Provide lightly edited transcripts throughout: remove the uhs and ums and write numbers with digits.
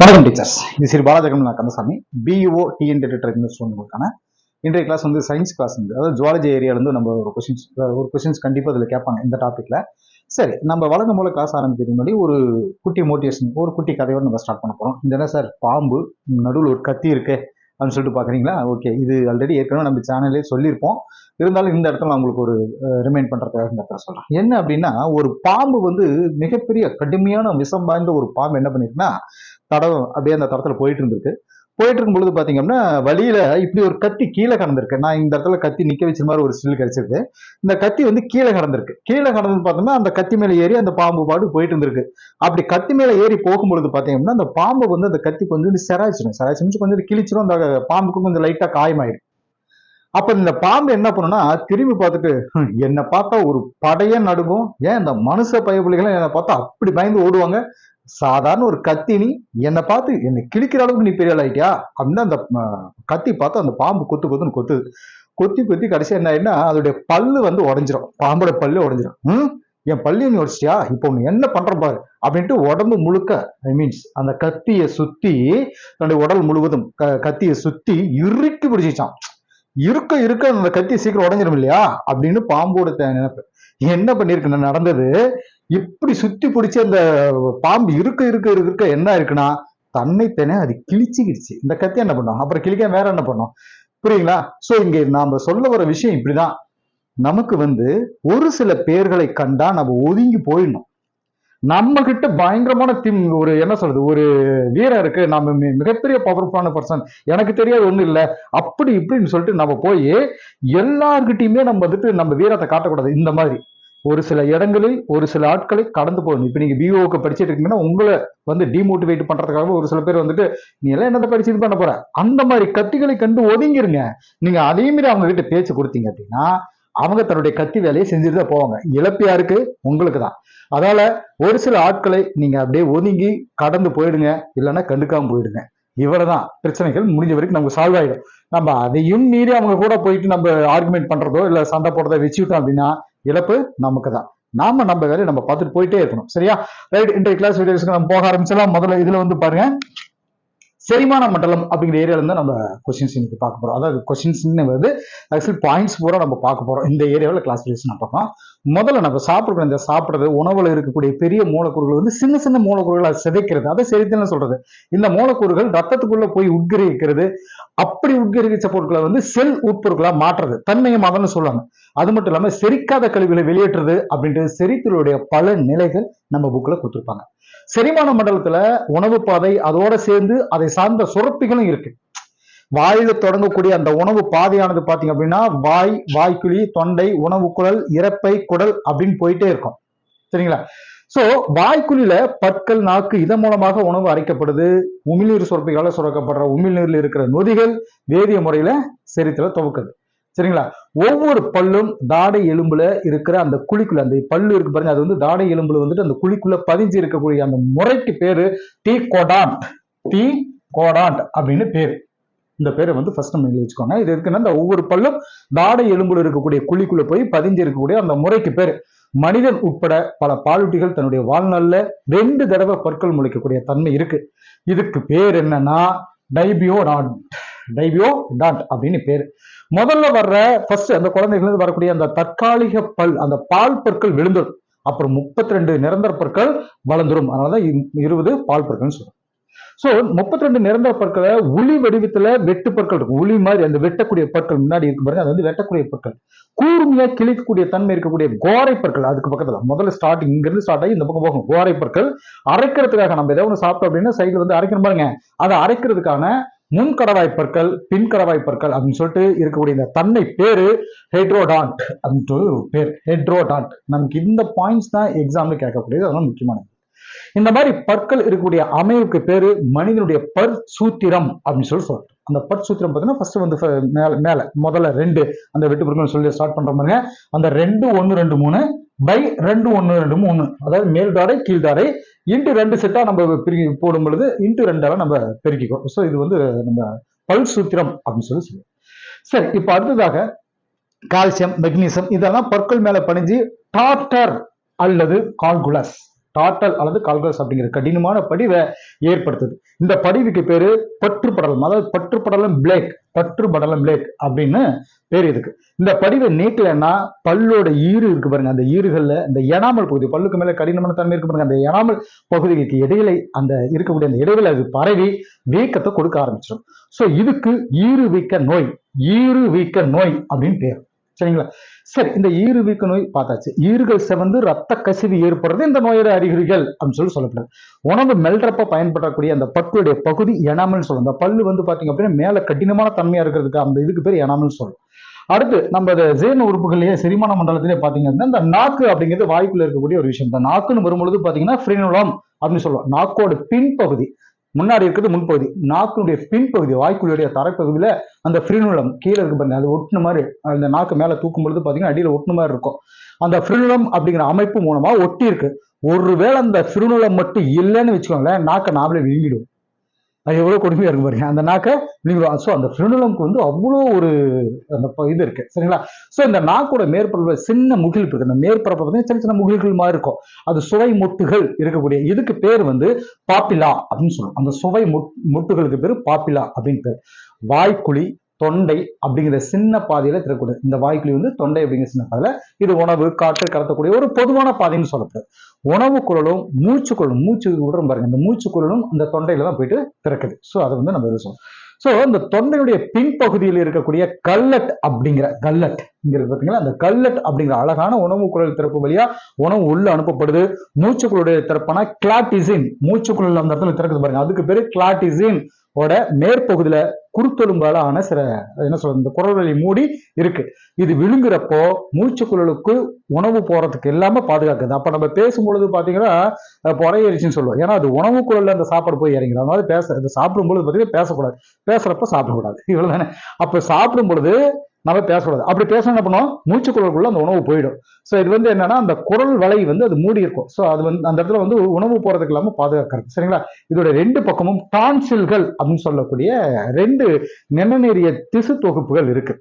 வணக்கம் டீச்சர்ஸ், இது Shri Balajagam Kandasamy, BEO TNT training ஸ்டூடெண்ட்களுக்கான இன்றைய கிளாஸ் வந்து சயின்ஸ் கிளாஸ் வந்து அதாவது ஜுவாலஜி ஏரியாவிலேருந்து நம்ம ஒரு கொஸ்டின்ஸ் கண்டிப்பாக அதில் கேட்பாங்க இந்த டாப்பிக்கில். சரி, நம்ம வழக்கம் போல கிளாஸ் ஆரம்பிக்கிறதுக்கு முன்னாடி ஒரு குட்டி மோட்டிவேஷன், ஒரு குட்டி கதையோடு நம்ம ஸ்டார்ட் பண்ண போகிறோம். இந்த என்ன சார், பாம்பு நடுவில் ஒரு கத்தி இருக்கு அப்படின்னு சொல்லிட்டு பார்க்குறீங்களா? ஓகே, இது ஆல்ரெடி ஏற்கனவே நம்ம சேனல்லே சொல்லியிருப்போம். இருந்தாலும் இந்த இடத்துல நான் உங்களுக்கு ஒரு ரிமைண்ட் பண்ணுறதுக்காக இந்த இடத்துல சொல்கிறேன். என்ன அப்படின்னா, ஒரு பாம்பு வந்து மிகப்பெரிய கடுமையான விஷம் வாய்ந்த ஒரு பாம்பு என்ன பண்ணிருக்குன்னா தடம் அப்படியே அந்த தடத்துல போயிட்டு இருக்கும் பொழுது பாத்தீங்கன்னா வழியில இப்படி ஒரு கத்தி கீழே கடந்திருக்கு. நான் இந்த இடத்துல கத்தி நிக்க வச்ச மாதிரி ஒரு ஸ்டில் கிடைச்சிருக்கு. இந்த கத்தி வந்து கீழே கடந்திருக்கு. கீழே கடந்து பார்த்தோம்னா அந்த கத்தி மேல ஏறி அந்த பாம்பு பாடு போயிட்டு இருந்திருக்கு. அப்படி கத்தி மேல ஏறி போகும்பொழுது பாத்தீங்கன்னா அந்த பாம்பு வந்து அந்த கத்தி கொஞ்சம் செராய்ச்சிடும் கொஞ்சம் கிழிச்சிடும். அந்த பாம்புக்கும் கொஞ்சம் லைட்டா காயமாயிடும். அப்ப இந்த பாம்பு என்ன பண்ணுன்னா திரும்பி பார்த்துட்டு என்னை பார்த்தா ஒரு படைய நடுங்கும். ஏன் இந்த மனுஷ பயப்புலிகளும் என்னை பார்த்தா அப்படி பயந்து ஓடுவாங்க. சாதாரண ஒரு கத்தினி என்னை பார்த்து என்னை கிழிக்கிற அளவுக்கு நீ பெரிய ஆளாயிட்டியா அப்படின்னு அந்த கத்தி பார்த்து அந்த பாம்பு கொத்துன்னு கொத்தி கடைசி என்ன ஆயிடுனா அதோடைய பல்லு வந்து உடஞ்சிரும். பாம்போட பல்லு உடஞ்சிரும். என் பள்ளி நீ உடச்சிட்டியா, இப்போ உன்னை என்ன பண்ற பாரு அப்படின்ட்டு உடம்பு முழுக்க அந்த கத்தியை சுத்தி தன்னுடைய உடல் முழுவதும் கத்தியை சுத்தி இறுக்கி பிடிச்சிச்சான். இருக்க அந்த கத்தி சீக்கிரம் உடஞ்சிரும் இல்லையா அப்படின்னு பாம்போட நினைப்பு. என்ன பண்ணிருக்கு நடந்தது, இப்படி சுத்தி பிடிச்சி அந்த பாம்பு இருக்க என்ன இருக்குன்னா தன்னைத்தானே அது கிழிச்சுக்கிடுச்சு. இந்த கத்தி என்ன பண்ணும், அப்புறம் கிழிக்க வேற என்ன பண்ணும், புரியுங்களா? சோ இங்க நாம சொல்ல வர விஷயம் இப்படிதான். நமக்கு வந்து ஒரு சில பேர்களை கண்டா நம்ம ஒதுங்கி போயிடணும். நம்ம கிட்ட பயங்கரமான ஒரு என்ன சொல்றது, ஒரு வீரம் இருக்கு, நம்ம மிகப்பெரிய பவர்ஃபுல்லான பர்சன், எனக்கு தெரியாது ஒண்ணும் இல்லை அப்படி இப்படின்னு சொல்லிட்டு நம்ம போய் எல்லார்கிட்டையுமே நம்ம வந்துட்டு நம்ம வீரத்தை காட்டக்கூடாது. இந்த மாதிரி ஒரு சில இடங்களில் ஒரு சில ஆட்களை கடந்து போகணும். இப்ப நீங்க பிஓக்கு படிச்சுட்டு இருக்கீங்கன்னா உங்களை வந்து டிமோட்டிவேட் பண்றதுக்காக ஒரு சில பேர் வந்துட்டு நீ எல்லாம் என்னத்தை படிச்சு இது பண்ண போற, அந்த மாதிரி கத்திகளை கண்டு ஒதுங்கிருங்க. நீங்க அதே மாதிரி அவங்க கிட்ட பேச்சு கொடுத்தீங்க அப்படின்னா அவங்க தன்னுடைய கத்தி வேலையை செஞ்சுட்டு தான் போவாங்க. இழப்பு யாருக்கு? உங்களுக்கு தான். அதனால ஒரு சில ஆட்களை நீங்க அப்படியே ஒதுங்கி கடந்து போயிடுங்க, இல்லைன்னா கண்டுக்காம போயிடுங்க. இவ்வளவுதான், பிரச்சனைகள் முடிஞ்ச வரைக்கும் நமக்கு சால்வ் ஆயிடும். நம்ம அதையும் மீறி அவங்க கூட போயிட்டு நம்ம ஆர்குமெண்ட் பண்றதோ இல்ல சண்டை போடுறதோ வச்சுக்கிட்டோம் அப்படின்னா இழப்பு நமக்கு தான். நம்ம வேலையை நம்ம பார்த்துட்டு போயிட்டே இருக்கணும். சரியா? ரைட், இன்றைய கிளாஸ் வீடியோஸ்க்கு நம்ம போக ஆரம்பிச்சலாம். முதல்ல இதுல வந்து பாருங்க, செரிமான மண்டலம் அப்படிங்கிற ஏரியால இருந்து நம்ம கொஸ்டின்ஸ் இன்னைக்கு பார்க்க போறோம். அதாவது கொஸ்டின்ஸ் வருது, ஆக்சுவலி பாயிண்ட்ஸ் பூரா நம்ம பார்க்க போறோம். இந்த ஏரியாவில் கிளாஸ் நான் பார்க்கலாம். முதல்ல நம்ம சாப்பிடுறது உணவுல இருக்கக்கூடிய பெரிய மூலக்கூறுகள் வந்து சின்ன சின்ன மூலக்கூறுகளை சிதைக்கிறது, அதை செரித்தல்னு சொல்றது. இந்த மூலக்கூறுகள் ரத்தத்துக்குள்ள போய் உட்கிரகிக்கிறது. அப்படி உட்கிரகிச்ச பொருட்களை வந்து செல் உட்பொருட்களா மாற்றுறது, தன்மையமாதன்னு சொல்லுவாங்க. அது மட்டும் இல்லாம செரிக்காத கழிவுகளை வெளியேற்றுறது அப்படின்ட்டு செரித்தலுடைய பல நிலைகள் நம்ம புக்ல கொடுத்துருப்பாங்க. செரிமான மண்டலத்துல உணவு பாதை அதோட சேர்ந்து அதை சார்ந்த சுரப்பிகளும் இருக்கு. வாயில தொடங்கக்கூடிய அந்த உணவு பாதையானது பாத்தீங்க அப்படின்னா வாய்க்குழி, தொண்டை, உணவு குழல், இறப்பை, குடல் அப்படின்னு போயிட்டே இருக்கும். சரிங்களா? சோ வாய்க்குழியில பற்கள், நாக்கு இதன் மூலமாக உணவு அரைக்கப்படுது. உமிழ்நீர் சுரப்பிகளால சுரக்கப்படுற உமிழ்நீர்ல இருக்கிற நொதிகள் வேதிய முறையில செரித்தல துவக்குது. சரிங்களா? ஒவ்வொரு பல்லும் தாடை எலும்புல இருக்கிற அந்த குழிக்குள்ள, அந்த பல்லு இருக்கு பாருங்க, அது வந்து தாடை எலும்புல வந்துட்டு அந்த குழிக்குள்ள பதிஞ்சு இருக்கக்கூடிய அந்த முறைக்கு பேரு டீ கோடாண்ட் அப்படின்னு பேரு. இந்த பேரை வந்து ஃபர்ஸ்ட் நம்ம எழுதி வச்சுக்கோங்க. இது இருக்குன்னா இந்த ஒவ்வொரு பல்லும் தாடை எலும்புல இருக்கக்கூடிய குழிக்குள்ள போய் பதிஞ்சு இருக்கக்கூடிய அந்த முறைக்கு பேரு. மனிதன் உட்பட பல பாலூட்டிகள் தன்னுடைய வாழ்நாள்ல 2 தடவை பற்கள் முளைக்கக்கூடிய தன்மை இருக்கு. இதுக்கு பேர் என்னன்னா டைபியோடான்ட் அப்படின்னு பேரு. முதல்ல வர்ற ஃபர்ஸ்ட் அந்த குழந்தைகள் வரக்கூடிய அந்த தற்காலிக பல், அந்த பால் பற்கள் விழுந்துடும். அப்புறம் 32 நிரந்தர பற்கள் வளர்ந்துடும். அதனாலதான் 20 பால் பற்கள் சொல்றோம். சோ 32 நிரந்தர பற்களை உளி வடிவத்துல வெட்டு பற்கள் இருக்கும். உளி மாதிரி அந்த வெட்டக்கூடிய பற்கள் முன்னாடி இருக்கு பாருங்க, அது வந்து வெட்டக்கூடிய பற்கள். கூர்மையா கிழிக்கக்கூடிய தன்மை இருக்கக்கூடிய கோரை பற்கள் அதுக்கு பக்கத்துல. முதல்ல ஸ்டார்டிங் இங்க இருந்து ஸ்டார்ட் ஆகி இந்த பக்கம் போகும். கோரை பற்கள் அரைக்கிறதுக்காக நம்ம ஏதாவது ஒன்று சாப்பிட்டோம் அப்படின்னா சைடுல வந்து அரைக்கணும் பாருங்க, அதை அரைக்கிறதுக்கான முன்கடவாய் பற்கள், பின்கடவாய் பற்கள் அப்படின்னு சொல்லிட்டு இருக்கக்கூடிய இந்த தன்மை பேரு ஹெட்ரோடான்ட் அப்படின்ட்டு பேர். ஹெட்ரோடான்ட். நமக்கு இந்த பாயிண்ட்ஸ் தான் எக்ஸாம்ல கேட்கக்கூடியது, அதெல்லாம் முக்கியமானது. இந்த மாதிரி பற்கள் இருக்கக்கூடிய அமைவுக்கு பேரு மனிதனுடைய பற் சூத்திரம் அப்படின்னு சொல்லி சொல்றோம். அந்த பற் சூத்திரம் பார்த்தீங்கன்னா ஃபர்ஸ்ட் வந்து மேல முதல்ல 2 அந்த வெட்டு பொருட்கள் சொல்லி ஸ்டார்ட் பண்ற மாதிரி அந்த 2 1 2 3 பை 2 1 2 3, அதாவது மேல் தாடை கீழ் தாடை இன்ட்டு 2 செட்டா நம்ம பிரிக்கி போடும் பொழுது இன்ட்டு 2 நம்ம பெருக்கிக்கோ. ஸோ இது வந்து நம்ம பல் சூத்திரம் அப்படின்னு சொல்லி சொல்லுவோம். சரி, இப்ப அடுத்ததாக கால்சியம், மெக்னீசியம் இதெல்லாம் பற்கள் மேல பணிஞ்சு டார்டர் அல்லது கால்குலஸ் டாட்டல் அல்லது கால்குலஸ் அப்படிங்கிற கடினமான படிவை ஏற்படுத்துது. இந்த படிவுக்கு பேரு பற்றுப்படலம், அதாவது பற்றுப்படலம் பிளேக், பற்றுப்படலம் பிளேக் அப்படின்னு பேர் இதுக்கு. இந்த படிவை நீக்கலன்னா பல்லோட ஈறு இருக்கு பாருங்க, அந்த ஈறுகள்ல இந்த எனாமல் பகுதி, பல்லுக்கு மேல கடினமான தன்மை இருக்கு பாருங்க, அந்த எனாமல் பகுதிக்கு இடையில அந்த இருக்கக்கூடிய அந்த இடைவெளி அது பரவி வீக்கத்தை கொடுக்க ஆரம்பிச்சிடும். ஸோ இதுக்கு ஈறு வீக்க நோய், ஈறு வீக்க நோய் அப்படின்னு பேர். சரிங்களா? சரி, இந்த ஈறு வீக்க நோய் பார்த்தாச்சு. ஈறுகள் செவந்து ரத்த கசிவு ஏற்படுறது இந்த நோயோட அறிகுறிகள் அப்படின்னு சொல்லப்படுது. உணவு மெல்றப்ப பயன்படக்கூடிய அந்த பட்டுடைய பகுதி எனாமல் சொல்லும். அந்த பல்லு வந்து பாத்தீங்க அப்படின்னா மேல கடினமான தன்மையா இருக்கிறதுக்கு அந்த இதுக்கு பேர் எனாமல் சொல்லும். அடுத்து நம்ம ஜீரண உறுப்புகள்லயே செரிமான மண்டலத்திலே பாத்தீங்க அப்படின்னா இந்த நாக்கு அப்படிங்கிறது வாய்க்குள்ள இருக்கக்கூடிய ஒரு விஷயம். இந்த நாக்குன்னு வரும்பொழுது பாத்தீங்கன்னா ஃப்ரினுலம் அப்படின்னு சொல்லுவோம். நாக்கோட பின்பகுதி, முன்னாடி இருக்கிறது முன்பகுதி, நாக்குடைய பின்பகுதி வாய்க்குள்ளுடைய தரைப்பகுதியில அந்த ஃப்ரினுலம் கீழே இருக்கு பாருங்க, அது ஒட்டுன மாதிரி, அந்த நாக்கு மேல தூக்கும் பொழுது பாத்தீங்கன்னா அடியில ஒட்டுன மாதிரி இருக்கும். அந்த ஃப்ரினுலம் அப்படிங்கிற அமைப்பு மூலமா ஒட்டி இருக்கு. ஒருவேளை அந்த ஃப்ரினுலம் மட்டும் இல்லைன்னு வச்சுக்கோங்களேன், நாக்கை நாமளே விழுங்கிடும். அது எவ்வளவு கொடுமையா இருக்கு பாருங்க, அந்த நாக்கை விழுங்கிடும். ஸோ அந்த ஃப்ரினுலம்க்கு வந்து அவ்வளோ ஒரு அந்த இது இருக்கு. சரிங்களா? ஸோ இந்த நாக்கோட மேற்பரப்புல சின்ன முகிழ்ப்பு இருக்கு. அந்த மேற்பரப்பு வந்து சின்ன சின்ன முகில்கள் மாதிரி இருக்கும். அது சுவை மொட்டுகள் இருக்கக்கூடிய இதுக்கு பேர் வந்து பாப்பிலா அப்படின்னு சொல்லுவோம். அந்த சுவை மொட்டுகளுக்கு பேர் பாப்பிலா அப்படின்னு பேர். வாய்க்குழி, தொண்டை அப்படிங்கிற சின்ன பாதையில திறக்கூடிய இந்த வாய்க்குழி வந்து தொண்டை அப்படிங்கிற சின்ன பாதையில இது உணவு காற்று கடத்தக்கூடிய ஒரு பொதுவான பாதைன்னு சொல்லப்படுது. உணவு குழலும் மூச்சு குழலும், மூச்சு விடுறோம் பாருங்க, இந்த மூச்சு குழலும் அந்த தொண்டையில தான் போயிட்டு திறக்குது. ஸோ அதை வந்து நம்ம சொல்லுவோம். ஸோ இந்த தொண்டையுடைய பின்பகுதியில் இருக்கக்கூடிய கல்லட் அப்படிங்கிற கல்லட் இங்க இருக்கு பார்த்தீங்களா, அந்த கல்லட் அப்படிங்கிற அழகான உணவு குழல் திறப்பு வழியா உணவு உள்ள அனுப்பப்படுது. மூச்சுக்குழுடைய திறப்பான கிளாட்டிசின், மூச்சுக்குழல் அந்த இடத்துல திறக்குது பாருங்க, அதுக்கு பேரு கிளாட்டிசின் ஓட மேற்பகுதியில குருத்தெலும்பால ஆன சில என்ன சொல்றது இந்த குரல் வழி மூடி இருக்கு. இது விழுங்குறப்போ மூச்சுக்குழலுக்கு உணவு போறதுக்கு எல்லாமே பாதுகாக்குது. அப்ப நம்ம பேசும்பொழுது பாத்தீங்கன்னா பொறையரிச்சின்னு சொல்லுவோம். ஏன்னா அது உணவு குழல்ல அந்த சாப்பாடு போய் இறங்கிடும். அதனால இந்த சாப்பிடும் பொழுது பாத்தீங்கன்னா பேசக்கூடாது, பேசுறப்ப சாப்பிடக்கூடாது, இவ்வளவுதானே. அப்ப சாப்பிடும் பொழுது நம்ம பேசக்கூடாது. அப்படி பேசணும் என்ன பண்ணுவோம், மூச்சுக்குழலுக்குள்ள அந்த உணவு போயிடும். ஸோ இது வந்து என்னன்னா அந்த குரல் வலை வந்து அது மூடி இருக்கும். ஸோ அது வந்து அந்த இடத்துல வந்து உணவு போறதுக்கு இல்லாம பாதுகாக்கிறது. சரிங்களா? இதோட ரெண்டு பக்கமும் டான்சில்கள் அப்படின்னு சொல்லக்கூடிய ரெண்டு நிணநீரிய திசு தொகுப்புகள் இருக்கு.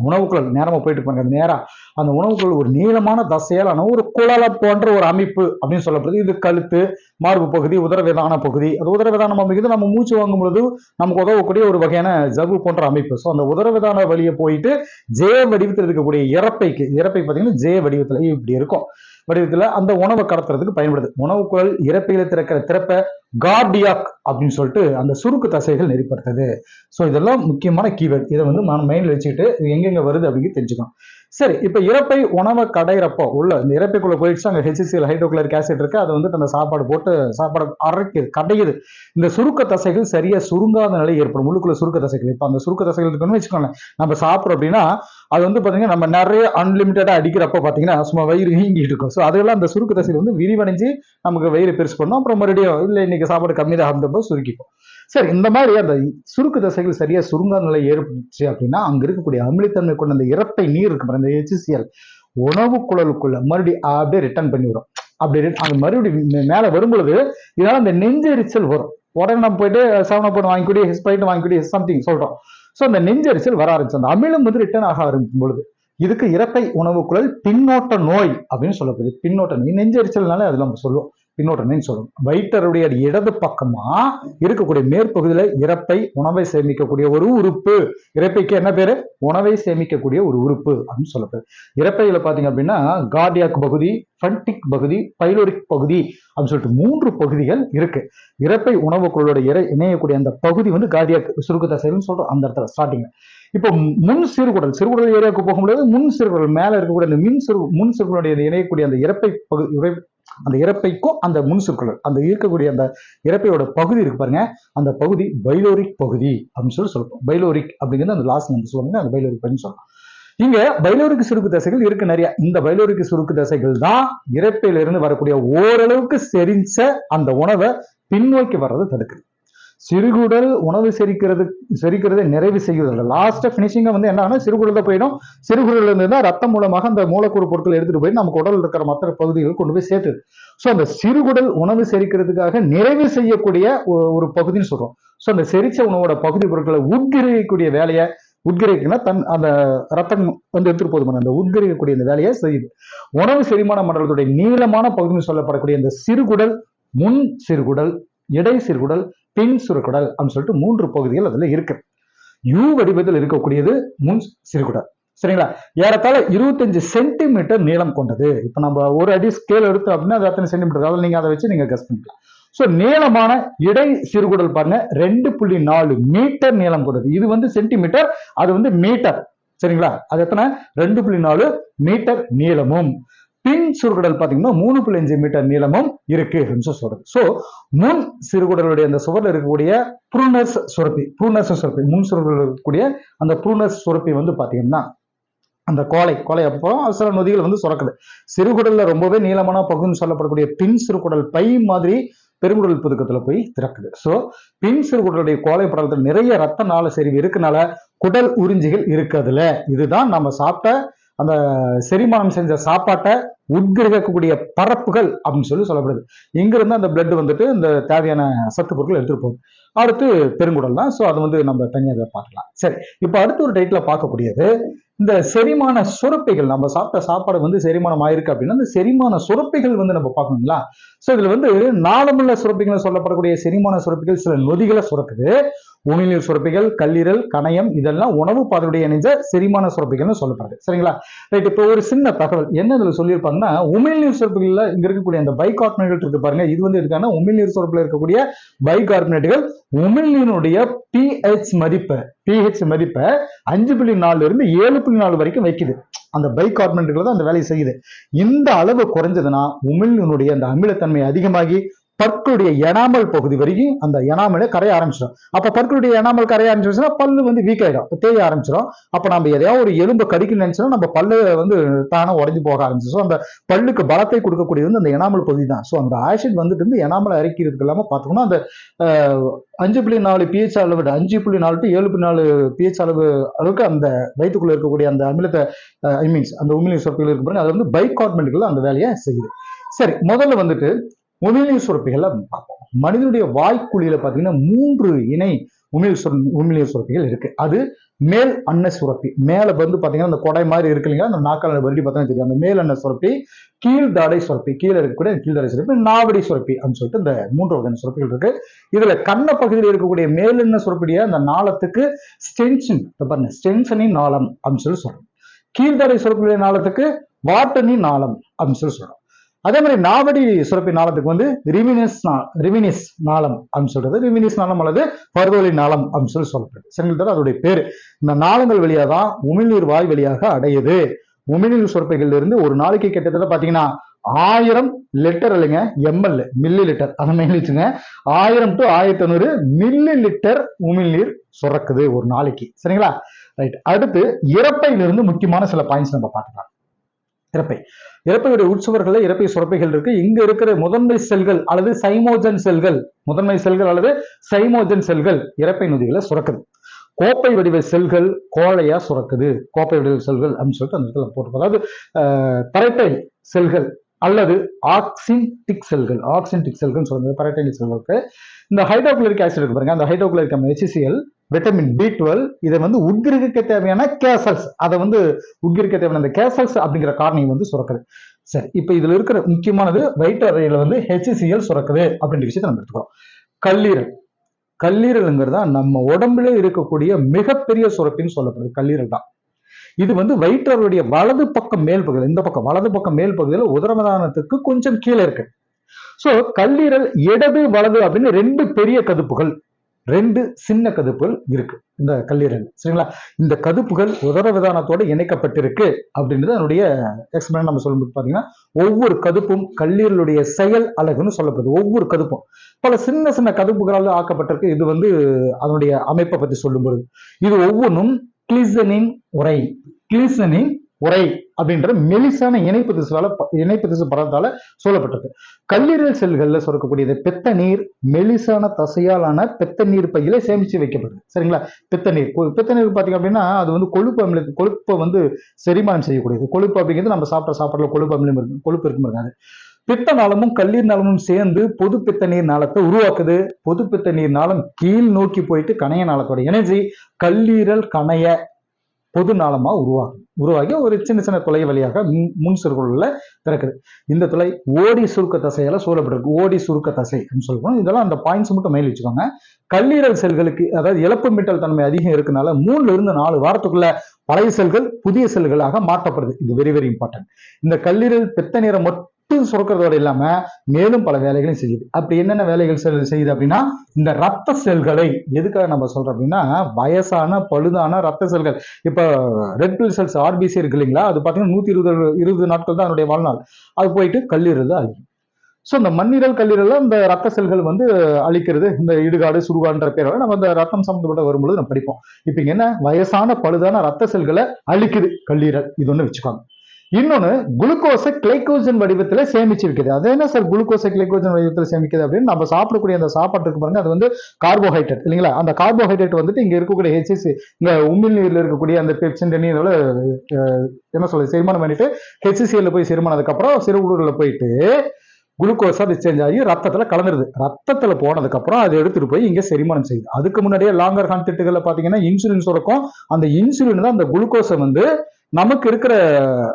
உணவுக்குழல் நேரமா போயிட்டு இருப்பாங்க, நேரா அந்த உணவுக்குழல் ஒரு நீளமான தசையாலான ஒரு குழலை போன்ற ஒரு அமைப்பு அப்படின்னு சொல்லப்படுது. இது கழுத்து, மார்பு பகுதி, உதரவிதான பகுதி. அது உதரவிதானம் அமைக்கிறது நம்ம மூச்சு வாங்கும் பொழுது நமக்கு உதவக்கூடிய ஒரு வகையான ஜவ்வு போன்ற அமைப்பு. ஸோ அந்த உதரவிதான வழியை போயிட்டு ஜே வடிவத்தில் இருக்கக்கூடிய இறப்பை பார்த்தீங்கன்னா ஜே வடிவத்தில் இப்படி இருக்கும் வடிவத்தில் அந்த உணவை கடத்துறதுக்கு பயன்படுது. உணவு குழல் இறப்பையில திறக்கிற திறப்பை கார்டியாக் அப்படின்னு சொல்லிட்டு அந்த சுருக்கு தசைகள் நெறிப்படுத்துது. ஸோ இதெல்லாம் முக்கியமான கீவேர்ட். இதை வந்து மைண்ட்ல வச்சுக்கிட்டு எங்கெங்க வருது அப்படின்னு தெரிஞ்சுக்கணும். சரி, இப்ப இறப்பை உணவை கடையிறப்போ உள்ள இந்த இறப்பைக்குள்ள போயிடுச்சு, அங்க HCl ஹைட்ரோகுளோரிக் ஆசிட் இருக்கு, அதை வந்து அந்த சாப்பாடு போட்டு சாப்பாடு அரைக்குது, கடையுது. இந்த சுருக்க தசைகள் சரியா சுருங்காத நிலை ஏற்படும், உள்ளுக்குள்ள சுருக்க தசைகள். இப்ப அந்த சுருக்க தசைகள் இருக்குன்னு வச்சுக்கோங்க, நம்ம சாப்பிட்றோம் அப்படின்னா அது வந்து பாத்தீங்கன்னா நம்ம நிறைய அன்லிமிட்டடா அடிக்கிறப்ப பாத்தீங்கன்னா சும்மா வயிறு வீங்கிட்டு இருக்கும். ஸோ அதெல்லாம் அந்த சுருக்க தசைகள் வந்து விரிவடைஞ்சு நமக்கு வயிறு பெருசு பண்ணும். அப்புறம் மறுபடியும் இல்லை இன்னைக்கு சாப்பாடு கம்மி தான் அப்படின்றப்போ சுருக்கிக்கும். சரி, இந்த மாதிரி அந்த சுருக்கு தசைகள் சரியா சுருங்காத நிலை ஏற்பட்டுச்சு அப்படின்னா அங்க இருக்கக்கூடிய அமிலத்தன்மை கொண்ட அந்த இறப்பை நீர் இருக்கு, அந்த HCl உணவு குழலுக்குள்ள மறுபடியும் அப்படியே ரிட்டர்ன் பண்ணி விடும். அப்படி அது மறுபடியும் மேல வரும் பொழுது இதனால அந்த நெஞ்செரிச்சல் வரும். உடனே நம்ம போயிட்டு 7up வாங்கிக்கூடி, ஸ்ப்ரைட் வாங்கிக்கூடி, சம்திங் சொல்றோம். ஸோ அந்த நெஞ்செரிச்சல் வர ஆரம்பிச்சு அந்த அமிலம் வந்து ரிட்டர்ன் ஆக ஆரம்பிக்கும் பொழுது இதுக்கு இறப்பை உணவு குழல் பின்னோட்ட நோய் அப்படின்னு சொல்லப்படுது. பின்னோட்ட நோய், நெஞ்செரிச்சல்னால அது நம்ம சொல்லுவோம் பின்னோட்டம்னு சொல்லுவோம். வயிற்றருடைய இடது பக்கமா இருக்கக்கூடிய மேற்பகுதியில இறப்பை உணவை சேமிக்கக்கூடிய ஒரு உறுப்பு. இறப்பைக்கு என்ன பேரு, உணவை சேமிக்கக்கூடிய ஒரு உறுப்பு அப்படின்னு சொல்லப்படுது. இறப்பையில பாத்தீங்க அப்படின்னா கார்டியாக் பகுதி, ஃபண்டிக் பகுதி, பைலோரிக் பகுதி அப்படின்னு சொல்லிட்டு 3 பகுதிகள் இருக்கு. இறப்பை உணவு குழலோட இணையக்கூடிய அந்த பகுதி வந்து கார்டியாக் சுருக்க தசைன்னு சொல்றோம். அந்த இடத்துல ஸ்டார்டிங் இப்போ முன் சிறுகுடல் ஏரியாவுக்கு போகும்போது முன் சிறுகுடல் மேல இருக்கக்கூடிய அந்த முன் சிறுகுடலுடைய இணையக்கூடிய அந்த இறப்பை பகுதி, அந்த இறப்பைக்கும் அந்த முன் சிறுகுடல் அந்த இருக்கக்கூடிய அந்த இறப்பையோட பகுதி இருக்கு பாருங்க, அந்த பகுதி பைலோரிக் பகுதி அப்படின்னு சொல்லுவோம். பைலோரிக் அப்படிங்கிறது அந்த லாஸ்ட் நம்ம சொல்லுவாங்க, அந்த பைலோரிக் பகுதின்னு சொல்லலாம். இங்க பைலோரிக் சுருக்கு தசைகள் இருக்கு நிறைய. இந்த பைலோரிக் சுருக்கு தசைகள் தான் இறப்பையிலிருந்து வரக்கூடிய ஓரளவுக்கு செரிஞ்ச அந்த உணவை பின்னோக்கி வர்றது தடுக்குது. சிறுகுடல் உணவு செரிக்கிறதை நிறைவு செய்கிறது. லாஸ்ட் பினிஷிங்கா வந்து என்னன்னா சிறுகுடல் தான் போயிடும். சிறுகுடல் இருந்து தான் ரத்தம் மூலமாக அந்த மூலக்கூறு பொருட்கள் எடுத்துட்டு போய் நமக்கு உடல் இருக்கிற மற்ற பகுதிகள் கொண்டு போய் சேர்த்துது. ஸோ அந்த சிறுகுடல் உணவு செரிக்கிறதுக்காக நிறைவு செய்யக்கூடிய ஒரு பகுதின்னு சொல்றோம். ஸோ அந்த செரிச்ச உணவோட பகுதி பொருட்களை உட்கிரகிக்கக்கூடிய வேலையை உட்கிரகிக்கனா அந்த ரத்தம் வந்து எடுத்துட்டு போதுமான அந்த உட்கிரகிக்கக்கூடிய இந்த வேலையை செய்யுது. உணவு செரிமான மண்டலத்துடைய நீளமான பகுதின்னு சொல்லப்படக்கூடிய இந்த சிறுகுடல், முன் சிறுகுடல், இடை சிறுகுடல், பின் சிறுகுடல் அப்படின்னு சொல்லிட்டு 3 பகுதிகள் அதுல இருக்கு. யூ வடிவத்தில் இருக்கக்கூடியது முன் சிறுகுடல். சரிங்களா? ஏறத்தாழ 25 சென்டிமீட்டர் நீளம் கொண்டது. இப்ப நம்ம ஒரு அடி ஸ்கேல் எடுத்து அப்படின்னா அது எத்தனை சென்டிமீட்டர், அதாவது நீங்க அதை வச்சு நீங்க கெஸ் பண்ணிக்கலாம். சோ நீளமான இடை சிறுகுடல் பாருங்க 2.4 மீட்டர் நீளம் கொண்டது. இது வந்து சென்டிமீட்டர், அது வந்து மீட்டர். சரிங்களா? அது எத்தனை 2.4 மீட்டர் நீளமும், பின் சிறுகுடல் பாத்தீங்கன்னா 3.5 மீட்டர் நீளமும் இருக்கு சொல்றது. சோ முன் சிறுகுடலுடைய அந்த சுவரில் இருக்கக்கூடிய ப்ரூனஸ் சுரப்பி, முன் சிறுகுடல் இருக்கக்கூடிய அந்த ப்ரூனஸ் சுரப்பி வந்து பாத்தீங்கன்னா அந்த கோலை அப்புறம் சில நொதிகள் வந்து சுரக்குது. சிறுகுடல்ல ரொம்பவே நீளமான பகுதின்னு சொல்லப்படக்கூடிய பின் சிறுகுடல் பை மாதிரி பெருங்குடல் புதுக்கத்துல போய் திறக்குது. சோ பின் சிறுகுடலுடைய கோலை படலத்தில் நிறைய ரத்த நாள செறிவு இருக்கனால குடல் உறிஞ்சிகள் இருக்கு அதுல. இதுதான் நம்ம சாப்பிட்ட அந்த செரிமானம் செஞ்ச சாப்பாட்டை உட்கிரகிக்கக்கூடிய பரப்புகள் அப்படின்னு சொல்லப்படுது. இங்கிருந்து அந்த பிளட் வந்துட்டு இந்த தேவையான சத்து பொருட்கள் எடுத்துட்டு போகுது. அடுத்து பெருங்குடல் தான். ஸோ அது வந்து நம்ம தனியாக பார்க்கலாம். சரி, இப்போ அடுத்த ஒரு டைட்டில் பார்க்கக்கூடியது இந்த செரிமான சுரப்பிகள். நம்ம சாப்பிட்ட சாப்பாடு வந்து செரிமானம் ஆயிருக்கு அப்படின்னா இந்த செரிமான சுரப்பிகள் வந்து நம்ம பார்க்கணுங்களா. ஸோ இதுல வந்து நாளமுள்ள சுரப்பிகள் சொல்லப்படக்கூடிய செரிமான சுரப்பிகள் சில நொதிகளை சுரக்குது. உமிழ்நீர் சுரப்பிகள், கல்லீரல், கணையம் இதெல்லாம் உணவு பாதையுடைய இணைஞ்ச செரிமான சுரப்பிகள்னு சொல்லப்படுது. சரிங்களா? ரைட். இப்போ ஒரு சின்ன தகவல் என்ன இதுல சொல்லியிருப்பாங்கன்னா, உமிழ்நீர் சுரப்பிகள்ல இங்க இருக்கக்கூடிய அந்த பைகார்பனேட் இருக்கு பாருங்க, இது வந்து எதுக்கான உமிழ்நீர் சுரப்பில் இருக்கக்கூடிய பைகார்பனேட்டுகள் உமிழ்நீருடைய pH மதிப்பை 5.4 இருந்து 7.4 வரைக்கும் வைக்குது. அந்த பைகார்பனேட்டுகள் தான் அந்த வேலையை செய்யுது. இந்த அளவு குறைஞ்சதுன்னா உமிழ்நீருடைய அந்த அமிலத்தன்மை அதிகமாகி பற்களுடைய எனாமல் பகுதி வரைக்கும் அந்த எனாமலை கரைய ஆரம்பிச்சிடும். அப்ப பற்களுடைய எனாமல் கரைய ஆரம்பிச்சிருச்சுன்னா பல்லு வந்து வீக் ஆயிடும், தேய ஆரம்பிச்சிடும். அப்ப நம்ம எதையாவது ஒரு எலும்பு கடிக்கணும்னு நினைச்சோம்னா நம்ம பல்லு வந்து தானே உடஞ்சி போக ஆரம்பிச்சிடும். அந்த பல்லுக்கு பலத்தை கொடுக்கக்கூடியது வந்து அந்த எனாமல் பகுதி தான். ஸோ அந்த ஆசிட் வந்துட்டு இருந்து எனாமல் அரைக்கிறதுக்கு இல்லாம பார்த்துக்கணும். அந்த 5.4 pH அளவு 5.4 to 7.4 pH அளவுக்கு அந்த வயிற்றுக்குள்ள இருக்கக்கூடிய அந்த அமிலத்தை அந்த உமிழ்நீர் சுரப்பிகள் இருக்கு பாருங்க, அது வந்து பைகார்பனேட்டுகள் அந்த வேலையை செய்யுது. சரி, முதல்ல வந்துட்டு உமிழ்நீர் சுரப்பிகள் பார்ப்போம். மனிதனுடைய வாய்க்குழியில பாத்தீங்கன்னா 3 இணை உமிழ்நீர் சுரப்பிகள் இருக்கு. அது மேல் அன்ன சுரப்பி, மேல வந்து பாத்தீங்கன்னா அந்த கொடை மாதிரி இருக்கு இல்லைங்களா, அந்த நாக்கால வருடி பார்த்தா தெரியும். அந்த மேல் அன்ன சுரப்பி, கீழ்தாடை சுரப்பி, கீழே இருக்கக்கூடிய கீழ்தாடை சுரப்பி, நாவடி சுரப்பி அப்படின்னு சொல்லிட்டு இந்த 3 வகையான சுரப்பிகள் இருக்கு. இதுல கண்ண பகுதியில் இருக்கக்கூடிய மேலெண்ண சுரப்பிடைய அந்த நாளத்துக்கு ஸ்டென்சனின் நாளம் அப்படின்னு சொல்லி சொல்றோம். கீழ்தாடை சுரப்பியுடைய நாளத்துக்கு வாட்டனி நாளம் அப்படின்னு சொல்லி சொல்றோம். அதே மாதிரி நாவடி சுரப்பி நாளத்துக்கு வந்து ரிவினிஸ் நாளம் அப்படின்னு சொல்றது, ரிவினிஸ் நாளம் அல்லது பர்வலி நாளம் அப்படின்னு சொல்லப்படுது. சரிங்களா? அதோடைய பேரு. இந்த நாளங்கள் வழியாக தான் உமிழ்நீர் வாய் வழியாக அடையுது. உமிழ்நீர் சுரப்பிகள் இருந்து ஒரு நாளைக்கு கிட்டத்தட்ட பாத்தீங்கன்னா 1000 லிட்டர் இல்லைங்க, ml மில்லி லிட்டர், அதை மேலே வச்சுங்க, 1000 to 1500 மில்லி லிட்டர் உமிழ்நீர் சுரக்குது ஒரு நாளைக்கு. சரிங்களா? ரைட். அடுத்து இறப்பையிலிருந்து முக்கியமான சில பாயிண்ட்ஸ் நம்ம பார்த்துக்கலாம். இறப்பையுடைய உட்சுவர்களில் இறப்பை சுரப்பிகள் இருக்கு. இங்க இருக்கிற முதன்மை செல்கள் அல்லது சைமோஜன் செல்கள் இறப்பை நொதிகளை சுரக்குது. கோப்பை வடிவ செல்கள் கோழையா சுரக்குது. கோப்பை வடிவ செல்கள் அப்படின்னு சொல்லிட்டு அந்த இடத்துல போட்டு, அதாவது பரைட்டைல் செல்கள் அல்லது ஆக்சின்டிக் செல்கள் சொல்றது பரைட்டைல் செல்களுக்கு. இந்த ஹைட்ரோகுளோரிக் ஆசிட் இருக்கு பாருங்க, அந்த ஹைட்ரோகுளோரிக் அமிலம் HCl, விட்டமின் B12 இதை வந்து உட்கிரகிக்க தேவையான கேசல்ஸ், அதை வந்து உட்கிரகிக்க தேவையான அந்த கேசல்ஸ் அப்படிங்கிற காரணியை வந்து சுரக்குது. சரி, இப்ப இதுல இருக்கிற முக்கியமானது வயிற்றறையில வந்து HCl சுரக்குது அப்படின்ற விஷயத்தை நம்ம எடுத்துக்கிறோம். கல்லீரல்ங்கிறது தான் நம்ம உடம்புல இருக்கக்கூடிய மிகப்பெரிய சுரப்பின்னு சொல்லப்படுது. கல்லீரல் தான். இது வந்து வயிற்றறையுடைய வலது பக்கம் மேல் பகுதியில், இந்த பக்கம் வலது பக்கம் மேல் பகுதியில் உதரமதானத்துக்கு கொஞ்சம் கீழே இருக்கு. சோ கல்லீரல் இடது வலது அப்படின்னு 2 பெரிய கதுப்புகள், 2 சின்ன கதுப்புகள் இருக்கு இந்த கல்லீரல். சரிங்களா? இந்த கதுப்புகள் உதரவிதானத்தோடு இணைக்கப்பட்டிருக்கு அப்படின்றது அதனுடைய எக்ஸ்பிளைன் நம்ம சொல்லும்போது பாத்தீங்கன்னா, ஒவ்வொரு கதுப்பும் கல்லீரலுடைய செயல் அலகுன்னு சொல்லப்படுது. ஒவ்வொரு கதுப்பும் பல சின்ன சின்ன கதுப்புகளால் ஆக்கப்பட்டிருக்கு. இது வந்து அதனுடைய அமைப்பை பத்தி சொல்லும்போது இது ஒவ்வொன்றும் கிளிசனின் உரை அப்படின்ற மெலிசான இணைப்பு திசு படத்தால சொல்லப்பட்டிருக்கு. கல்லீரல் செல்கள்ல சுரக்கக்கூடியது பெத்த நீர் மெலிசான தசையாலான பெத்த நீர் பையில சேமிச்சு வைக்கப்படுது. சரிங்களா? பெத்த நீர் பாத்தீங்க அப்படின்னா அது வந்து கொழுப்பை வந்து செரிமானம் செய்யக்கூடியது. கொழுப்பு அப்படிங்கிறது நம்ம சாப்பிட்ட சாப்பாடுல கொழுப்பு இருக்கும் இருக்காது. பித்த நாளமும் கல்லீர் நாளமும் சேர்ந்து பொது பித்த நீர் நாளத்தை உருவாக்குது. பொது பித்த நீர் நாளம் கீழ் நோக்கி போயிட்டு கணைய நாளத்தோட இணைஞ்சி கல்லீரல் கணைய பொது நாளமா உருவாகி ஒரு சின்ன சின்ன துளை வழியாக முன் சிறுகுள்ள திறக்குது. இந்த துளை ஓடி சுருக்க தசையால சூழப்பட்டிருக்கு. ஓடி சுருக்க தசை அப்படின்னு சொல்லணும். இதெல்லாம் அந்த பாயிண்ட்ஸ் மட்டும் மைல் வச்சுக்கோங்க. கல்லீரல் செல்களுக்கு அதாவது இழப்பு மீட்டல் தன்மை அதிகம் இருக்கனால 3 to 4 வாரத்துக்குள்ள பழைய செல்கள் புதிய செல்களாக மாற்றப்படுது. இது வெரி வெரி இம்பார்ட்டன்ட். இந்த கல்லீரல் பித்த நீரை மட்டும் சுரக்கிறதோட இல்லாம மேலும் பல வேலைகளையும் செய்யுது. அப்படி என்னென்ன வேலைகள் செய்யுது அப்படின்னா, இந்த ரத்த செல்களை எதுக்காக நம்ம சொல்றோம் அப்படின்னா, வயசான பழுதான ரத்த செல்கள், இப்ப ரெட் பிளட் செல்ஸ் ஆர்பிசி இருக்கு இல்லைங்களா, அது பாத்தீங்கன்னா 120 நாட்கள் தான் அதனுடைய வாழ்நாள். அது போயிட்டு கல்லீரல் அழியும். ஸோ இந்த மண்ணீரல் கல்லீரல இந்த ரத்த செல்கள் வந்து அழிக்கிறது. இந்த இடுகாடு சுடுகாடுன்ற பேரோட நம்ம இந்த ரத்தம் சம்பந்தப்பட்ட வரும்பொழுது நம்ம படிப்போம். இப்ப இங்க என்ன, வயசான பழுதான ரத்த செல்களை அழிக்குது கல்லீரல். இது ஒண்ணு வச்சுக்கோங்க. இன்னொன்னு, குளுக்கோஸை கிளைகோஜன் வடிவத்துல சேமிச்சு வைக்குது. அது என்ன சார் குளுக்கோஸை கிளைகோஜன் வடிவத்தில் சேமிக்குது அப்படின்னு, நம்ம சாப்பிடக்கூடிய அந்த சாப்பாட்டுக்கு பாருங்க, அது வந்து கார்போஹைட்ரேட் இல்லைங்களா. அந்த கார்போஹைட்ரேட் வந்துட்டு இங்க இருக்கக்கூடிய ஹெச்எஸ், இங்க உமிழ்நீர்ல இருக்கக்கூடிய அந்த பெப்சின் நீரோட என்ன சொல்றது செரிமானம் பண்ணிட்டு ஹெச்சிசிஎல்ல போய் செரிமானம், அதுக்கப்புறம் சிறுகுடல்ல போயிட்டு குளுக்கோஸா டிஸ்சேஞ்ச் ஆகி ரத்தத்துல கலந்துருது. ரத்தத்துல போனதுக்கு அப்புறம் அதை எடுத்துட்டு போய் இங்க செரிமானம் செய்யுது. அதுக்கு முன்னாடியே லாங்கர் ஹார்ன் திட்டுகள்ல பாத்தீங்கன்னா இன்சுலின் சுரக்கும். அந்த இன்சுலின் தான் அந்த குளுக்கோஸை வந்து நமக்கு இருக்கிற,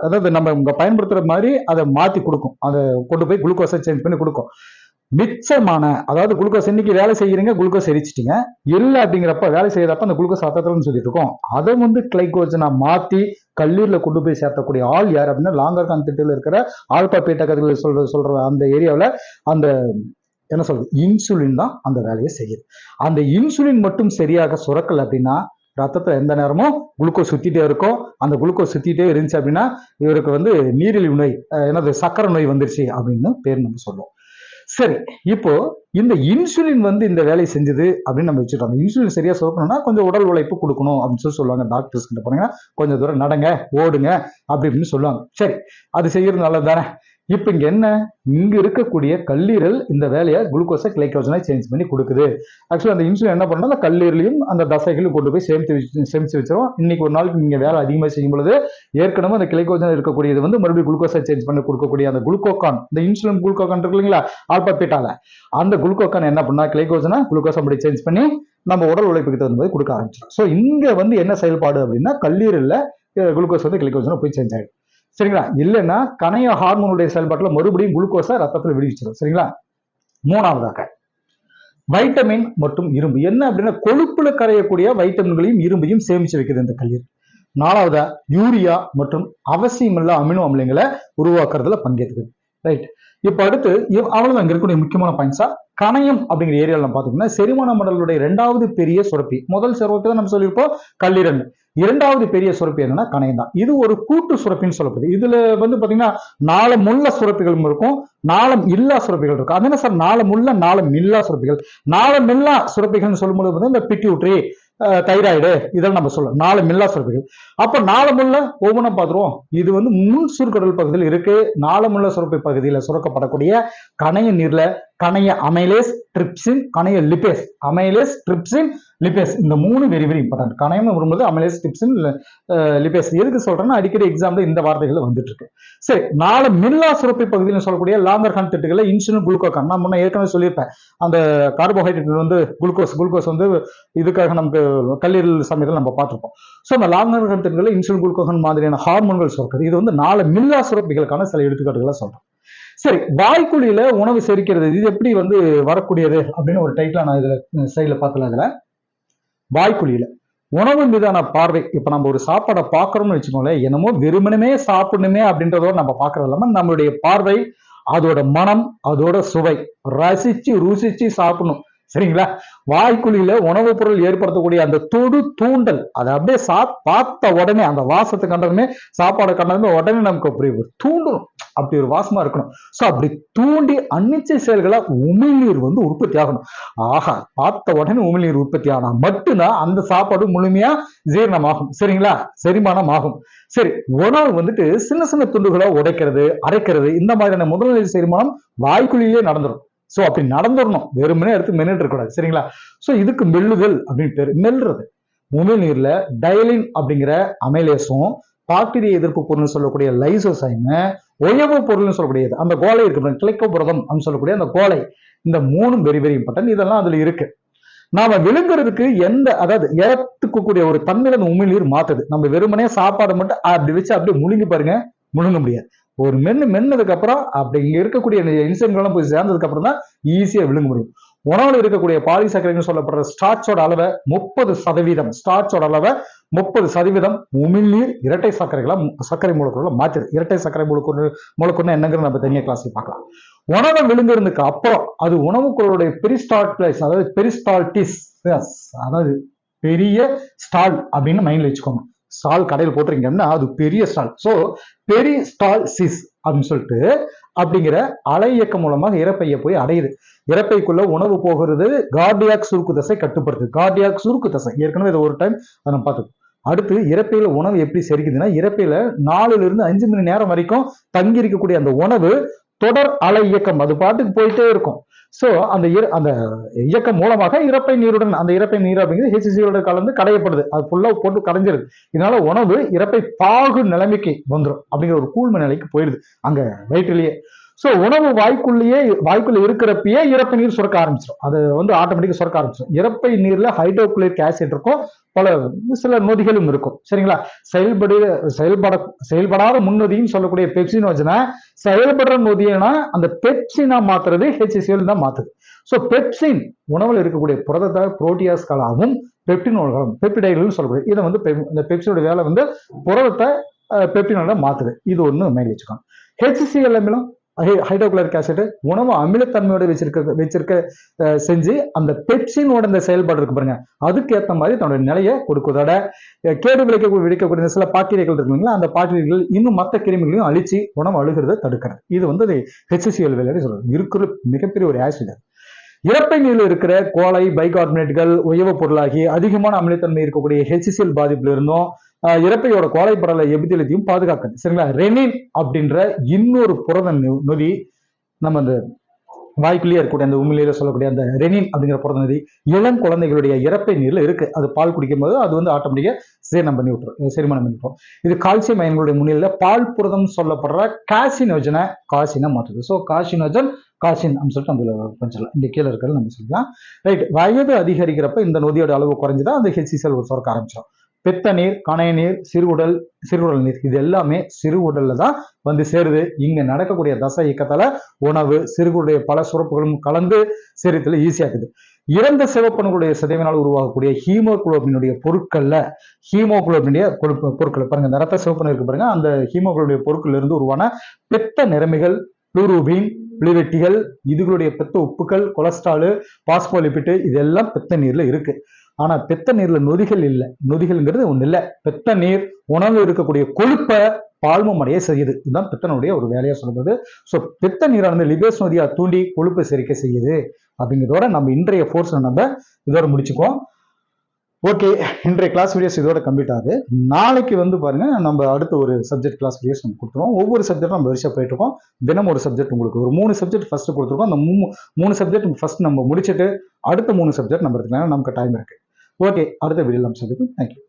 அதாவது நம்ம இங்க பயன்படுத்துற மாதிரி அதை மாத்தி கொடுக்கும். அதை கொண்டு போய் குளுக்கோஸை சேஞ்ச் பண்ணி கொடுக்கும். மிச்சமான, அதாவது குளுக்கோஸ் இன்னைக்கு வேலை செய்யறீங்க, குளுக்கோஸ் எரிச்சிட்டீங்க, இல்லை அப்படிங்கிறப்ப வேலை செய்யறப்ப அந்த குளுக்கோஸ் ரத்தத்துலன்னு சொல்லிட்டு இருக்கோம். அதை வந்து கிளைகோஜனா மாத்தி கல்லீரல கொண்டு போய் சேர்த்தக்கூடிய ஆள் யார் அப்படின்னா, லாங்கர் ஹார்ன் திட்டுல இருக்கிற ஆல்பா பீட்டா கதிர்கள் சொல்ற அந்த ஏரியாவில் அந்த என்ன சொல்றது இன்சுலின் தான் அந்த வேலையை செய்யுது. அந்த இன்சுலின் மட்டும் சரியாக சுரக்கல அப்படின்னா ரத்தத்தை எந்த நேரமும் குளுக்கோஸ் சுத்திட்டே இருக்கும். அந்த குளுக்கோஸ் சுத்திட்டே இருந்துச்சு அப்படின்னா இவருக்கு வந்து நீரிழிவு நோய், என்னது சக்கரை நோய் வந்துருச்சு அப்படின்னு பேர் நம்ம சொல்லுவோம். சரி, இப்போ இந்த இன்சுலின் வந்து இந்த வேலையை செஞ்சது அப்படின்னு நம்ம வச்சுட்டோம். அந்த இன்சுலின் சரியா சுரக்கணும்னா கொஞ்சம் உடல் உழைப்பு கொடுக்கணும் அப்படின்னு சொல்லுவாங்க. டாக்டர்ஸ் கிட்ட போனீங்கன்னா கொஞ்சம் தூரம் நடங்க, ஓடுங்க அப்படி அப்படின்னு சொல்லுவாங்க. சரி, அது செய்யறது நல்லது தானே. இப்ப இங்க என்ன, இங்க இருக்கக்கூடிய கல்லீரல் இந்த வேலையை குளுக்கோஸை கிளைகோஜனை சேஞ்ச் பண்ணி கொடுக்குது. ஆக்சுவலா அந்த இன்சுலின் என்ன பண்ணா அந்த கல்லீரலையும் அந்த தசைகளையும் கொண்டு போய் சேமிச்சு வச்சிரும். இன்னைக்கு ஒரு நாளுக்கு நீங்க வேலை அதிகமாக செய்யும் பொழுது ஏற்கனவே அந்த கிளைகோஜன் இருக்கக்கூடியது வந்து மறுபடியும் குளுக்கோஸை சேஞ்ச் பண்ணி கொடுக்கக்கூடிய அந்த குளுக்கோகான், இந்த இன்சுலின் குளுக்கோகான் இருக்கு இல்லைங்களா ஆல்பா பீட்டால, அந்த குளுக்கோகான் என்ன பண்ணா கிளைகோஜனை குளுக்கோஸ் அப்படி சேஞ்ச் பண்ணி நம்ம உடல் உழைப்புக்கு தகுந்த மாதிரி கொடுக்க ஆரம்பிச்சிடும். ஸோ இங்க வந்து என்ன செயல்பாடு அப்படின்னா, கல்லீரல்ல குளுக்கோஸ் வந்து கிளைகோஜனை போய் சேஞ்ச் ஆகிடும். சரிங்களா. இல்லைன்னா கணைய ஹார்மோனுடைய செயல்பாட்டில் மறுபடியும் குளுக்கோஸை ரத்தத்தில் விடுவிச்சிடும். சரிங்களா. மூணாவதாக வைட்டமின் மற்றும் இரும்பு. என்ன அப்படின்னா, கொழுப்புல கரையக்கூடிய வைட்டமின்களையும் இரும்பையும் சேமிச்சு வைக்குது இந்த கல்லீரல். நாலாவதா யூரியா மற்றும் அவசியமில்ல அமினோ அமிலங்களை உருவாக்குறதுல பங்கேற்குது. ரைட். இப்ப அடுத்து அவ்வளவுதான் இங்க இருக்கக்கூடிய முக்கியமான பாயிண்ட்ஸா. கணையம் அப்படிங்கிற ஏரியாவில் நம்ம பாத்தீங்கன்னா செரிமான மண்டலுடைய 2வது பெரிய சுரப்பி. முதல் சுரப்பி தான் நம்ம சொல்லியிருப்போம் கல்லீரல். 2வது பெரிய சுரப்பி என்னன்னா கணையம் தான். இது ஒரு கூட்டு சுரப்பின்னு சொல்லப்படுது. இதுல வந்து பாத்தீங்கன்னா நாளமுள்ள சுரப்பிகளும் இருக்கும், நாளம் இல்லா சுரப்பிகள் இருக்கும். அது என்ன சார் நாளமுள்ள நாளம் இல்லா சுரப்பிகள்? நாளமில்லா சுரப்பிகள்னு சொல்லும்போது இந்த பிட்யூட்ரி, தைராய்டு இதெல்லாம் நம்ம சொல்லலாம் நாளமில்லா சுரப்பிகள். அப்ப நாளமுள்ள ஒவ்வொன்றும் பார்த்துருவோம். இது வந்து முன் சுருக்கடல் பகுதியில் இருக்கு. நாளமுள்ள சுரப்பி பகுதியில் சுரக்கப்படக்கூடிய கணைய நீர்ல கணைய அமைலேஸ், ட்ரிப்சின், கணைய லிபேஸ். அமைலேஸ், ட்ரிப்சின், லிபேஸ் இந்த 3 வெரி வெரி இம்பார்ட்டன்ட். கணையம் வரும்போது அமைலேஸ், ட்ரிப்சின், லிபேஸ். எதுக்கு சொல்றேன்னா அடிக்கடி எக்ஸாம்ல இந்த வார்த்தைகள் வந்துட்டு இருக்கு. சரி, நாளமில்லா சுரப்பி பகுதியில் சொல்லக்கூடிய லாங்கர் ஹார்ன் திட்டுகளை இன்சுலின் குளுக்கோகான், நான் முன்ன ஏற்கனவே சொல்லியிருப்பேன். அந்த கார்போஹைட்ரேட் வந்து குளுக்கோஸ் வந்து இதுக்காக நமக்கு கல்லீரல் சமயத்தில் நம்ம பார்த்துருப்போம். ஸோ அந்த லாங்கர் ஹார்ன் திட்டுகளை இன்சுலின் குளுக்கோகான் மாதிரியான ஹார்மோன்கள் சுரக்குது. இது வந்து நாளமில்லா சுரப்பிகளுக்கான சில எடுத்துக்காட்டுகளை சொல்றேன். சரி, வாய்க்குழியில உணவு செரிக்கிறது இது எப்படி வந்து வரக்கூடியது அப்படின்னு ஒரு டைட்டில் நான் இதுல சைட்ல பார்த்தல. இதுல வாய்க்குழியில உணவு மீதான பார்வை. இப்ப நம்ம ஒரு சாப்பாடை பாக்குறோம்னு வச்சுக்கோங்களேன், என்னமோ வெறுமனமே சாப்பிடணுமே அப்படின்றதோட நம்ம பாக்குறது இல்லாம நம்மளுடைய பார்வை, அதோட மனம், அதோட சுவை, ரசிச்சு ருசிச்சு சாப்பிடணும். சரிங்களா. வாய்க்குழியில உணவுப் பொருள் ஏற்படுத்தக்கூடிய அந்த தொடு தூண்டல், அதை அப்படியே பார்த்த உடனே அந்த வாசத்தை கண்டதுமே, சாப்பாடை கண்டதுமே உடனே நமக்கு அப்படி ஒரு தூண்டணும், அப்படி ஒரு வாசமா இருக்கணும். சோ அப்படி தூண்டி அன்னிச்சை செயல்களா உமிழ்நீர் வந்து உற்பத்தி ஆகணும். ஆஹா, பார்த்த உடனே உமிழ்நீர் உற்பத்தி ஆனா மட்டும்தான் அந்த சாப்பாடு முழுமையா ஜீரணமாகும். சரிங்களா, செரிமானம் ஆகும். சரி, உணவு வந்துட்டு சின்ன சின்ன துண்டுகளா உடைக்கிறது, அரைக்கிறது, இந்த மாதிரியான முதல்நிலை செரிமானம் வாய்க்குழியிலே நடந்துடும். சோ அப்படி நடந்துடணும், வெறுமனே எடுத்து மென்னுட்டு இருக்கக்கூடாது. சரிங்களா. சோ இதுக்கு மெல்லுதல் அப்படின்னு பேரு. மெல்றது உமிழ்நீர்ல டயலின் அப்படிங்கிற அமைலேஸும், பாக்டீரியா எதிர்ப்பு பொருள்னு சொல்லக்கூடிய லைசோசைம், உயவு பொருள்னு சொல்லக்கூடியது அந்த கோலை இருக்கு, கிளைக்கோபுரதம் அப்படின்னு சொல்லக்கூடிய அந்த கோலை, இந்த 3 வெரி வெரி இம்பார்ட்டன்ட். இதெல்லாம் அதுல இருக்கு. நாம விழுங்குறதுக்கு அதாவது ஏறத்துக்கு கொடுக்கக்கூடிய ஒரு தன்மையில அந்த உமிழ்நீர் மாத்துது. நம்ம வெறுமனே சாப்பாடை மட்டும் அப்படி வச்சு அப்படியே முழுங்கி பாருங்க, முழுங்க முடியாது. ஒரு மென்னதுக்கு அப்புறம் அப்படி இங்க இருக்கக்கூடிய இன்சென்ட்கள்லாம் போய் சேர்ந்ததுக்கு அப்புறம் தான் ஈஸியா விழுங்க முடியும். உணவுல இருக்கக்கூடிய பாலிசாக்கரைன்னு சொல்லப்படுற ஸ்டார்ச்சோட அளவை 30%, ஸ்டார்ச்சோட அளவை 30% உமிழ்நீர் இரட்டை சர்க்கரை மூலக்கூறுகளை மாற்றுது. இரட்டை சர்க்கரை மூலக்கூறுனா என்னங்கிறது நம்ம தனியாக கிளாஸ்ல பார்க்கலாம். உணவை விழுங்குறதுக்கு அப்புறம் அது உணவுக்குழுடைய பெரிஸ்டால்டிஸ், அதாவது பெரிஸ்டால்டிஸ், அதாவது பெரிய ஸ்டால் அப்படின்னு மைண்ட்ல வச்சுக்கோங்க. ஸ்டால் கடையில் போட்டிருக்கீங்கன்னா அது பெரிய ஸ்டால். ஸோ பெரிஸ்டால்சிஸ் அப்படின்னு சொல்லிட்டு அப்படிங்கிற அலை இயக்கம் மூலமாக இறப்பையை போய் அடையுது. இறப்பைக்குள்ள உணவு போகிறது கார்டியாக் சுருக்கு தசை கட்டுப்படுத்துது. கார்டியாக் சுருக்கு தசை ஏற்கனவே இதை ஒரு டைம் நம்ம பார்த்துக்கோம். அடுத்து இறப்பையில உணவு எப்படி செரிக்குதுன்னா, இறப்பையில 4 to 5 மணி நேரம் வரைக்கும் தங்கி இருக்கக்கூடிய அந்த உணவு தொடர் அலை இயக்கம் அது பாட்டுக்கு போயிட்டே இருக்கும். சோ அந்த இயக்கம் மூலமாக இறப்பை நீருடன், அந்த இறப்பை நீர் அப்படிங்கிறது HCl கலந்து கடையப்படுது. அது ஃபுல்லா போட்டு கடைஞ்சிருது. இதனால உணவு இறப்பை பாகு நிலைமைக்கு வந்துடும். அப்படிங்கிற ஒரு கூழ்ம நிலைக்கு போயிடுது அங்க வயிற்றுலயே. சோ உணவு வாய்க்குள்ள இருக்கிறப்பயே இறப்பை நீர் சுரக்க ஆரம்பிச்சிடும். அது ஆட்டோமேட்டிக்கா சுரக்க ஆரம்பிச்சிடும். இறப்பை நீர்ல ஹைட்ரோகுளோரிக் ஆசிட் இருக்கும், சில நொதிகளும் இருக்கும். சரிங்களா? செயல்படாத முன்னொதின்னு சொல்லக்கூடிய பெப்சினோஜனை செயல்படுற நொதினா அந்த பெப்சினா மாத்துறது HCl தான் மாத்துது. சோ பெப்சின் உணவுல இருக்கக்கூடிய புரதத்தை புரோட்டியாஸ்களாகவும் பெப்டினோல்களும் பெப்டிடைல்களும் சொல்லக்கூடிய இதை இந்த பெப்சினோட வேலை புரதத்தை பெப்டினோட மாத்துது. இது ஒண்ணு மைண்ட் வச்சுக்கோங்க. HCl அமிலம், ஹைட்ரோகுளோரிக் ஆசிட் உணவு அமிலத்தன்மையோட வச்சிருக்க செஞ்சு அந்த பெப்சினோட இந்த செயல்பாடு இருக்கு பாருங்க, அதுக்கு ஏற்ற மாதிரி தன்னோட நிலையை கொடுக்குறதோட கேடு விளைக்கக்கூடிய சில பாக்டீரியாக்கள் இருக்குங்களா, அந்த பாக்டீரியாக்கள் இன்னும் மற்ற கிருமிகளையும் அழிச்சு உணவு அழுகிறத தடுக்கிறது. இது HCl வேலையை சொல்றது. இருக்கிற மிகப்பெரிய ஒரு ஆசிட். இறப்பை நீரில் இருக்கிற கோலை, பைகார்பனேட்டுகள் உயவு பொருளாகி அதிகமான அமிலத்தன்மை இருக்கக்கூடிய HCl பாதிப்புல இருந்தும் இறப்பையோட கோலைப்படல எபிதிலியத்தையும் பாதுகாக்குது. சரிங்களா? ரெனின் அப்படின்ற இன்னொரு புரத நொதி நம்ம அந்த வாய்க்குள்ளேயே இருக்கக்கூடிய அந்த உமிழ்நீரை சொல்லக்கூடிய அந்த ரெனின் அப்படிங்கிற புரத நொதி இளம் குழந்தைகளுடைய இறப்பை நீர்ல இருக்கு. அது பால் குடிக்கும் போது அது ஆட்டோமேட்டிக்கா செரிமானம் பண்ணிவிட்டோம். இது கால்சியம் அயன்களுடைய முன்னிலையில பால் புரதம் சொல்லப்படுற காசினோஜனை காசினா மாற்றுது. ஸோ காசினோஜன் காசின் அப்படின்னு சொல்லிட்டு நம்மள கொஞ்சம் இங்க கீழே இருக்கிறது நம்ம சொல்லலாம். ரைட். வயது அதிகரிக்கிறப்ப இந்த நொதியோட அளவு குறைஞ்சுதான் அந்த HCl சுரக்க ஆரம்பிச்சிடும். பித்த நீர், கணைய நீர், சிறுகுடல் நீர் இது எல்லாமே சிறுகுடல்ல தான் சேருது. இங்க நடக்கக்கூடிய தசை இயக்கத்தால உணவு சிறுகுடைய பல சுரப்புகளும் கலந்து செரித்தல ஈஸியாக்குது. இறந்த சிவப்பணுடைய சிதைவினால் உருவாகக்கூடிய ஹீமோகுளோபினுடைய பொருட்கள் பாருங்க, இந்த ரத்த சிவப்பணு இருக்கு பாருங்க, அந்த ஹீமோகுளோபினுடைய பொருட்கள் இருந்து உருவான பித்த நிறமிகள், ப்ளூரூபின், பிளிவெட்டிகள், இதுகளுடைய பித்த உப்புக்கள், கொலஸ்ட்ரால், பாஸ்போலிபிட் இதெல்லாம் பித்த நீர்ல இருக்கு. ஆனா பித்த நீர்ல நொதிகள் இல்லை. நொதிகள்ங்கிறது ஒண்ணு இல்லை. பித்த நீர் உணவு இருக்கக்கூடிய கொழுப்பை பால்மம் அடைய செய்யுது. இதுதான் பித்தனுடைய ஒரு வேலையா சொல்றது. ஸோ பித்த நீரானது லிபேஸ் நொதியா தூண்டி கொழுப்பை செரிக்க செய்யுது. அப்படிங்கிறதோட நம்ம இன்றைய கோர்ஸ் நம்ம இதோட முடிச்சுக்குவோம். ஓகே, இன்றைய கிளாஸ் வீடியோஸ் இதோட கம்ப்ளீட் ஆகுது. நாளைக்கு பாருங்க நம்ம அடுத்த ஒரு சப்ஜெக்ட் கிளாஸ் வீடியோஸ் நம்ம கொடுத்துருவோம். ஒவ்வொரு சப்ஜெக்டும் நம்ம வரிசையா போயிட்டு இருக்கோம். தினம் ஒரு சப்ஜெக்ட் உங்களுக்கு ஒரு 3 சப்ஜெக்ட் ஃபர்ஸ்ட் கொடுத்துருக்கோம். அந்த 3 சப்ஜெக்ட் ஃபர்ஸ்ட் நம்ம முடிச்சுட்டு அடுத்த 3 சப்ஜெக்ட் நம்ம எடுத்துக்கலாம். நமக்கு டைம் இருக்கு. ஓகே, அடுத்த வீடியோ நம்ம சந்திப்போம். தேங்க்யூ.